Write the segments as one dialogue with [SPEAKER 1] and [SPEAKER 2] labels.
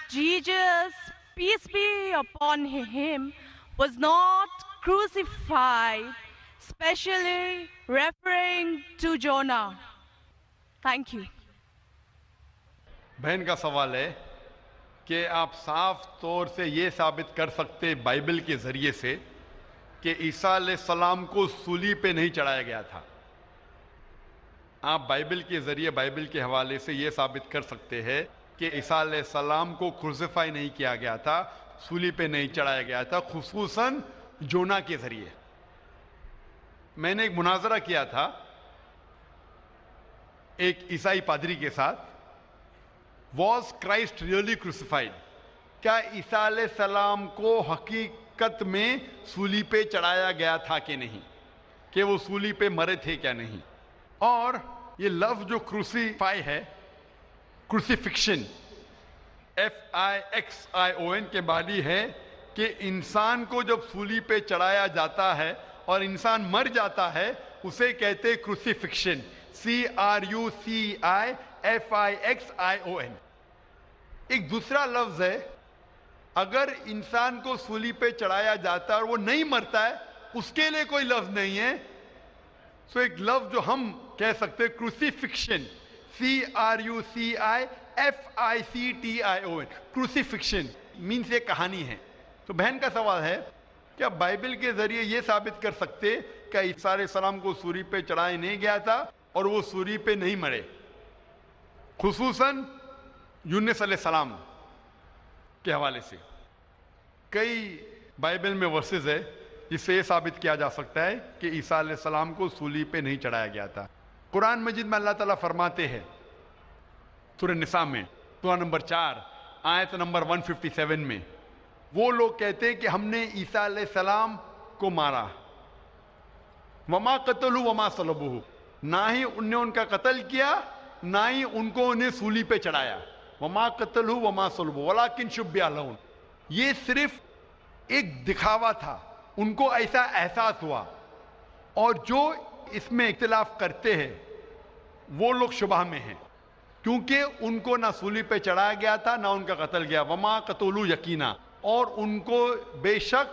[SPEAKER 1] Jesus, peace be upon him, was not crucified, specially referring to Jonah. Thank you.
[SPEAKER 2] बहन का सवाल है कि आप साफ तौर से ये साबित कर सकते बाइबल के जरिए से कि ईसा अलैहिस्सलाम को सूली पे नहीं चढ़ाया गया था। आप बाइबल के जरिए, बाइबल के हवाले से ये साबित कर सकते हैं कि ईसा अलैहिस्सलाम को क्रूसिफाई नहीं किया गया था, सूली पे नहीं चढ़ाया गया था, खुसूसन जोना के जरिए। मैंने एक मुनाजरा किया था एक ईसाई पादरी के साथ, वॉज क्राइस्ट रियली क्रूसिफाइड? क्या ईसा अलैहिस्सलाम को हकीकत में सूली पे चढ़ाया गया था कि नहीं, कि वो सूली पे मरे थे क्या नहीं। और ये लफ्ज जो क्रूसीफाई है, क्रूसीफिक्शन, FIXION के बानी है कि इंसान को जब सूली पे चढ़ाया जाता है और इंसान मर जाता है उसे कहते क्रूसीफिक्शन, CRUCIFIXION। एक दूसरा लफ्ज है, अगर इंसान को सूली पे चढ़ाया जाता है और वो नहीं मरता है, उसके लिए कोई लफ्ज नहीं है। सो एक लफ्ज जो हम कह सकते हैं क्रूसीफिक्शन, CRUCIFICTION, क्रूसीफिक्शन मीन्स ये कहानी है। तो बहन का सवाल है, क्या बाइबल के जरिए ये साबित कर सकते कि ईसा अलैहिस्सलाम को सूली पे चढ़ाया नहीं गया था और वो सूली पे नहीं मरे, खुसूसन यूनुस अलैहिस्सलाम के हवाले से? कई बाइबल में वर्सेस है जिससे ये साबित किया जा सकता है कि ईसा अलैहिस्सलाम को सूली पे नहीं चढ़ाया गया था। कुरान मजीद में अल्लाह ताला फरमाते हैं सूरह निसा में, सूरह नंबर 4 आयत नंबर 157 में, वो लोग कहते हैं कि हमने ईसा अलैहिस्सलाम को मारा, वमा कतलू वमा सलबुहु, ना ही उनने उनका कत्ल किया ना ही उनको उन्हें सूली पे चढ़ाया। वमा कतलू वमा सलबुहु वलाकिन शुब्बिह लहुम, ये सिर्फ एक दिखावा था, उनको ऐसा एहसास हुआ। और जो इसमें इख्तिलाफ करते हैं वो लोग शुबह में हैं, क्योंकि उनको ना सूली पे चढ़ाया गया था ना उनका कत्ल किया। वमा कतलू यकीना, और उनको बेशक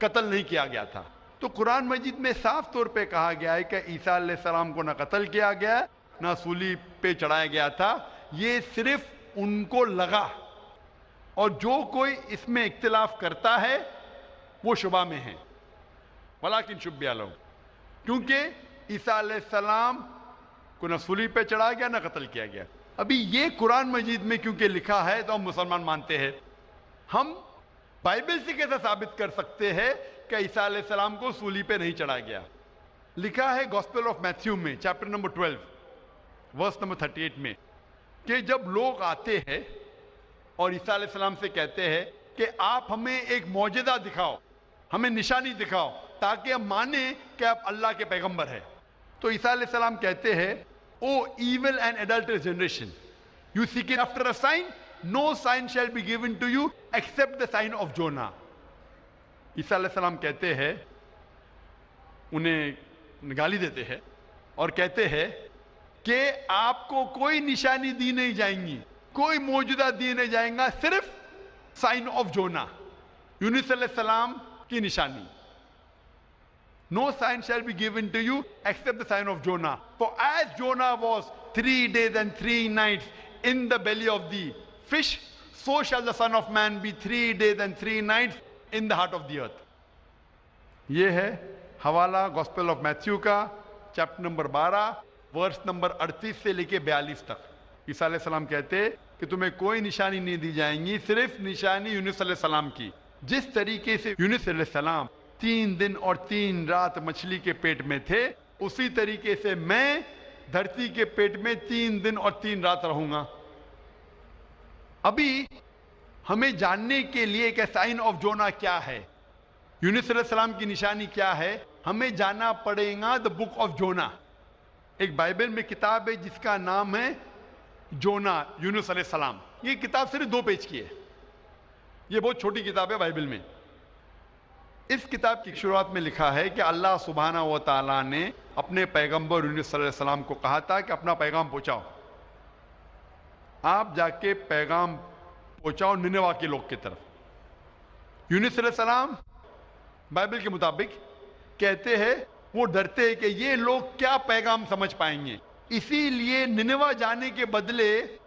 [SPEAKER 2] कत्ल नहीं किया गया था। तो कुरान मजीद में साफ तौर पे कहा गया है कि ईसा अलैहिस्सलाम को ना कत्ल किया गया ना सूली पे चढ़ाया गया था, ये सिर्फ उनको लगा। और जो कोई इसमें इख्तिलाफ करता है वो शुबा में है, वलाकिन शुब्बिह लहुम, क्योंकि ईसा अलैहिस्सलाम को न सूली पे चढ़ाया गया ना कत्ल किया गया। अभी ये कुरान मजीद में क्योंकि लिखा है तो हम मुसलमान मानते हैं। हम बाइबल से कैसे साबित कर सकते हैं कि ईसा अलैहिस्सलाम को सूली पे नहीं चढ़ाया गया? लिखा है गॉस्पेल ऑफ मैथ्यू में चैप्टर नंबर 12 वर्स नंबर 38 में कि जब लोग आते हैं और ईसा अलैहिस्सलाम से कहते हैं कि आप हमें एक मौजज़ा दिखाओ, हमें निशानी दिखाओ ताकि हम माने कि आप अल्लाह के पैगंबर हैं, तो ईसा अलैहिस्सलाम कहते हैं, ओ evil and adulterous generation, you seek it after a sign, no sign shall be given to you except the sign of Jonah। ईसा अलैहिस्सलाम कहते हैं, उन्हें गाली देते हैं और कहते हैं कि आपको कोई निशानी दी नहीं जाएंगी, कोई मौजूदा दी नहीं जाएगा, सिर्फ साइन ऑफ जोना, यूनुस अलैहिस्सलाम की निशानी। No sign shall be given to you except the sign of Jonah. For as Jonah was 3 days and 3 nights in the belly of the fish, so shall the Son of Man be 3 days and 3 nights in the heart of the earth। ये है हवाला gospel of Matthew का chapter number 12 verse number 38 से लेके 42 तक। ईसा अलैहिस्सलाम कहते कि तुम्हें कोई निशानी नहीं दी जाएंगी, सिर्फ निशानी यूनुस अलैहिस्सलाम की। जिस तरीके से यूनुस अलैहिस्सलाम 3 दिन और 3 रात मछली के पेट में थे, उसी तरीके से मैं धरती के पेट में 3 दिन और 3 रात रहूंगा। अभी हमें जानने के लिए कि साइन ऑफ जोना क्या है, यूनुस अलैहिस्सलाम की निशानी क्या है, हमें जाना पड़ेगा द बुक ऑफ जोना। एक बाइबल में किताब है जिसका नाम है जोना यूनुस अलैहिस्सलाम। ये किताब सिर्फ 2 पेज की है, ये बहुत छोटी किताब है बाइबल में। इस किताब की शुरुआत में लिखा है कि अल्लाह सुब्हाना व तआला ने अपने पैगंबर यूनुस अलैहिस्सलाम को कहा था कि अपना पैगाम पहुंचाओ, आप जाके पैगाम पहुंचाओ निनेवा के लोग की तरफ. यूनुस अलैहिस्सलाम बाइबल के मुताबिक कहते हैं वो डरते हैं कि ये लोग क्या पैगाम समझ पाएंगे, इसीलिए निनेवा जाने के बदले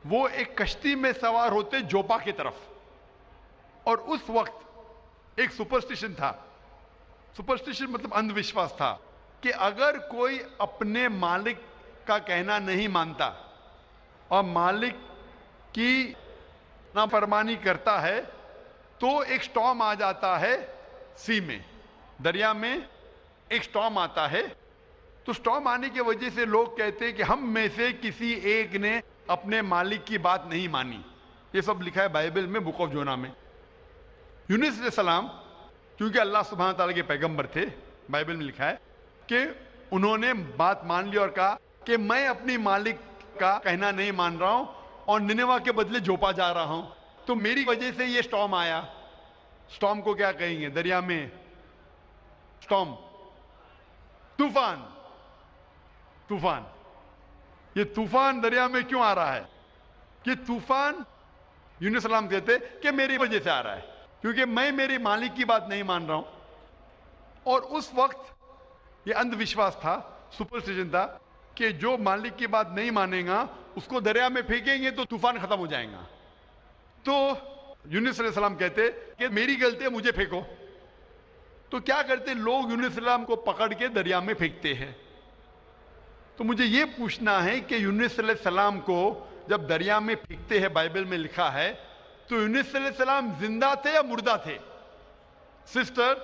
[SPEAKER 2] वो एक कश्ती में सवार होते जोपा की तरफ. और उस वक्त एक सुपरस्टिशन था. सुपरस्टिशन मतलब अंधविश्वास था कि अगर कोई अपने मालिक का कहना नहीं मानता और मालिक की नाफरमानी करता है तो एक स्टॉर्म आ जाता है सी में, दरिया में एक स्टॉर्म आता है. तो स्टॉर्म आने की वजह से लोग कहते हैं कि हम में से किसी एक ने अपने मालिक की बात नहीं मानी. ये सब लिखा है बाइबल में, बुक ऑफ जोना में. यूनुस अलैहिस्सलाम क्योंकि अल्लाह सुब्हान तआला के पैगंबर थे, बाइबल में लिखा है कि उन्होंने बात मान ली और कहा कि मैं अपनी मालिक का कहना नहीं मान रहा हूं और निनेवा के बदले जोपा जा रहा हूं, तो मेरी वजह से ये स्टॉर्म आया. स्टॉर्म को क्या कहेंगे दरिया में? स्टॉर्म, तूफान. तूफान, ये तूफान दरिया में क्यों आ रहा है? कि तूफान यूनुस अलैहिस्सलाम कहते कि मेरी वजह से आ रहा है, क्योंकि मैं मेरी मालिक की बात नहीं मान रहा हूं. और उस वक्त ये अंधविश्वास था, सुपरस्टिशन था कि जो मालिक की बात नहीं मानेगा उसको दरिया में फेंकेंगे तो तूफान खत्म हो जाएगा. तो यूनुस अलैहिस्सलाम कहते कि मेरी गलती है, मुझे फेंको. तो क्या करते लोग? यूनुस अलैहिस्सलाम को पकड़ के दरिया में फेंकते हैं. तो मुझे ये पूछना है कि यूनुस अलैहिस्सलाम को जब दरिया में फेंकते हैं, बाइबल में लिखा है, तो यूनुस अलैहिस्सलाम जिंदा थे या मुर्दा थे? Sister,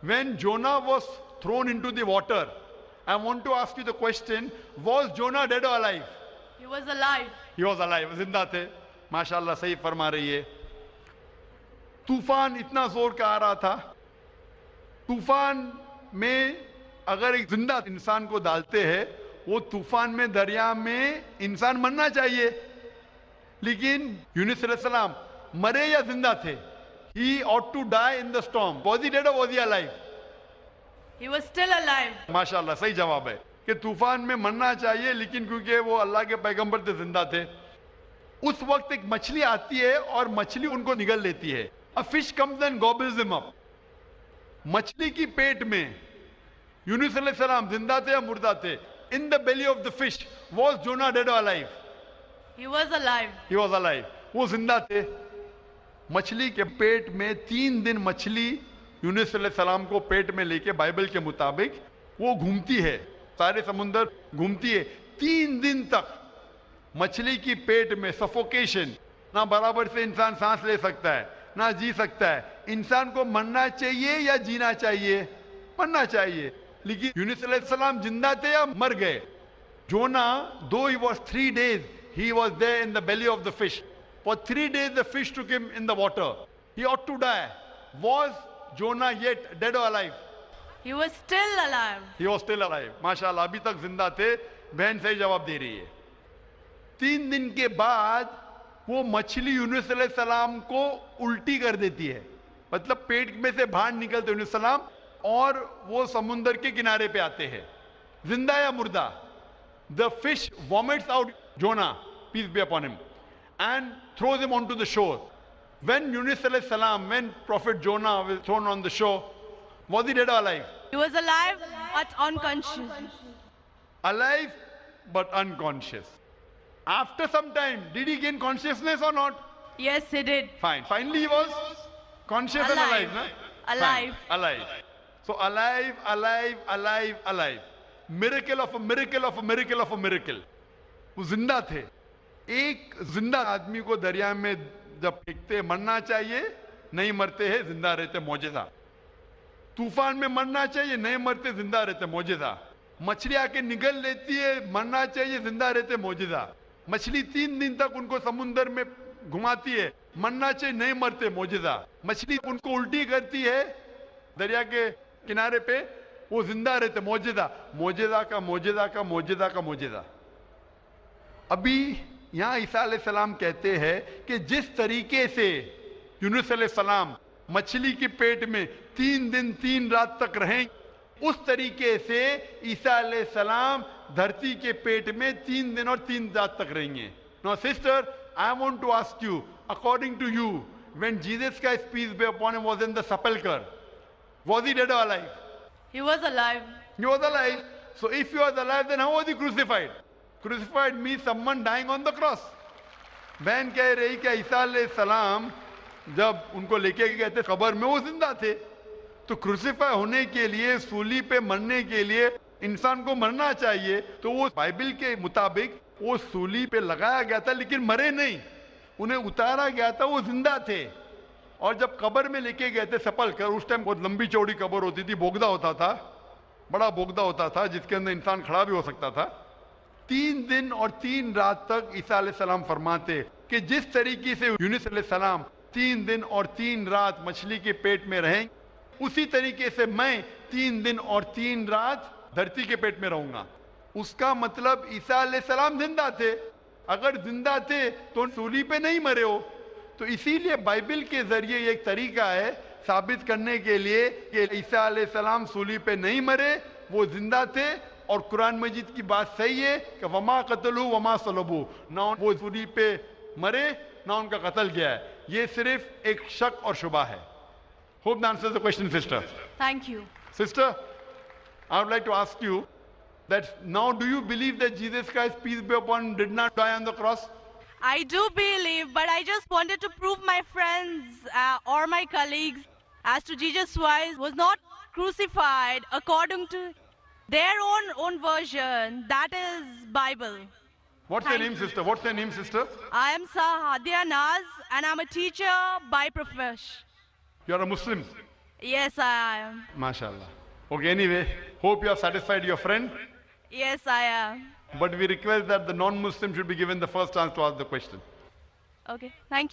[SPEAKER 2] when Jonah was thrown into the water, I want to ask you the question, was Jonah dead or alive?
[SPEAKER 1] He was alive.
[SPEAKER 2] He was alive, जिंदा थे. माशाल्लाह सही फरमा रही है. तूफान इतना जोर का आ रहा था, तूफान में अगर एक जिंदा इंसान को डालते हैं, वो तूफान में दरिया में इंसान मरना चाहिए, लेकिन यूनुस अलैहिस्सलाम मरे या जिंदा थे? He ought to die in the storm. Was he dead or was he alive?
[SPEAKER 1] He was still alive.
[SPEAKER 2] माशाल्लाह सही जवाब है कि तूफान में मरना चाहिए, लेकिन क्योंकि वो अल्लाह के पैगंबर थे, जिंदा थे. उस वक्त एक मछली आती है और मछली उनको निगल लेती है. A fish comes and gobbles them up. मछली की पेट में यूनुस अलैहिस्सलाम जिंदा थे या मुर्दा थे? In the belly of the fish, was Jonah dead or alive?
[SPEAKER 1] He was alive.
[SPEAKER 2] He was alive. वो जिंदा थे. मछली के पेट में 3 दिन मछली यूनुस अलैहिस्सलाम को पेट में लेके बाइबल के मुताबिक वो घूमती है, सारे समुंदर घूमती है 3 दिन तक. मछली की पेट में सफोकेशन, ना बराबर से इंसान सांस ले सकता है ना जी सकता है. इंसान को मरना चाहिए या जीना चाहिए? मरना चाहिए. लेकिन यूनुस अलैहिस्सलाम जिंदा थे या मर गए? जोना, though he was 3 days, he was there in the belly of the fish. For 3 days the fish took him in the water. He ought to die. Was Jonah yet dead or alive?
[SPEAKER 1] He was still alive.
[SPEAKER 2] He was still alive. माशाल्लाह अभी तक जिंदा थे. बहन सही जवाब दे रही है. 3 दिन के बाद वो मछली यूनुस अलैहिस्सलाम को उल्टी कर देती है, मतलब पेट में से बाहर निकलते यूनुस अलैहिस्सलाम और वो समुंदर के किनारे पे आते हैं. जिंदा या मुर्दा? The fish vomits out Jonah, peace be upon him, and throws him onto the shore. When Yunus alayhi salam, when Prophet Jonah was thrown on the shore, was he dead or alive?
[SPEAKER 1] He was alive but unconscious.
[SPEAKER 2] Alive but unconscious. After some time, did he gain consciousness or not?
[SPEAKER 1] Yes, he did.
[SPEAKER 2] Fine. Finally, he was conscious and alive. Na?
[SPEAKER 1] Alive.
[SPEAKER 2] Fine. Alive. So alive, alive, alive, alive. Miracle of a miracle of a miracle of a miracle. वो जिंदा थे. एक जिंदा आदमी को दरिया में जब फेंकते मरना चाहिए, नहीं मरते हैं, जिंदा रहते, मौजज़ा. तूफान में मरना चाहिए, नहीं मरते, जिंदा रहते, मौजज़ा. मछली आके निगल लेती है, मरना चाहिए, जिंदा रहते, मौजज़ा. मछली 3 दिन तक उनको समुंदर में घुमाती है, मरना चाहिए, नहीं मरते, मौजज़ा. मछली उनको उल्टी करती है दरिया के किनारे पे, वो जिंदा रहते, मौजज़ा. मौजज़ा का मौजज़ा का मौजज़ा का मौजज़ा. अभी यहाँ ईसा अलैहिस्सलाम कहते हैं कि जिस तरीके से यूनुस अलैहिस्सलाम मछली के पेट में 3 दिन 3 रात तक रहें, उस तरीके से ईसा अलैहिस्सलाम धरती के पेट में 3 दिन और 3 रात तक रहेंगे. Now sister, I want to ask you, according to you, when Jesus Christ, peace be upon him, was in the sepulchre, was he dead or alive?
[SPEAKER 1] He was alive.
[SPEAKER 2] He was alive. So if he was alive, then how was he crucified? Crucified means someone dying on the cross. बहन कह रही कि ईसा अलैहिस्सलाम जब उनको लेके गए थे कब्र में, वो जिंदा थे. तो क्रूसिफाई होने के लिए, सूली पे मरने के लिए इंसान को मरना चाहिए. तो वो बाइबल के मुताबिक वो सूली पे लगाया गया था, लेकिन मरे नहीं, उन्हें उतारा गया था, वो जिंदा थे. और जब कब्र में लेके गए थे सेपल्कर, उस टाइम बहुत लंबी चौड़ी कब्र होती थी, बोगदा होता था, बड़ा बोगदा होता था जिसके अंदर इंसान खड़ा भी हो सकता था. 3 दिन और 3 रात तक ईसा अलैहिस्सलाम फरमाते कि जिस तरीके से यूनुस अलैहिस्सलाम 3 दिन और 3 रात मछली के पेट में रहें, उसी तरीके से मैं 3 दिन और 3 रात धरती के पेट में रहूंगा. उसका मतलब ईसा अलैहिस्सलाम जिंदा थे. अगर जिंदा थे तो सूली पे नहीं मरे हो. तो इसीलिए बाइबल के जरिए एक तरीका है साबित करने के लिए कि ईसा अलैहिस्सलाम सूली पे नहीं मरे, वो जिंदा थे. और कुरान मजीद की बात सही है कि वमा कतलू वमा सलबू, ना वो सूली पे मरे ना उनका कत्ल किया है. ये सिर्फ एक शक और शुबा है. Hope that answers the question, sister.
[SPEAKER 1] Thank you.
[SPEAKER 2] Sister, I would like to ask you that now do you believe that Jesus Christ, peace be upon him, did not die on the cross?
[SPEAKER 1] I do believe, but I just wanted to prove my friends or my colleagues as to Jesus Christ was not crucified according to their own version. That is Bible.
[SPEAKER 2] What's your name, sister? What's your name, sister?
[SPEAKER 1] I am Sahadia Naz and I'm a teacher by profession.
[SPEAKER 2] You're a Muslim.
[SPEAKER 1] Yes, I am.
[SPEAKER 2] MashaAllah. Okay, anyway, hope you have satisfied your friend.
[SPEAKER 1] Yes, I am.
[SPEAKER 2] But we request that the non-Muslim should be given the first chance to ask the question.
[SPEAKER 1] Okay, thank you.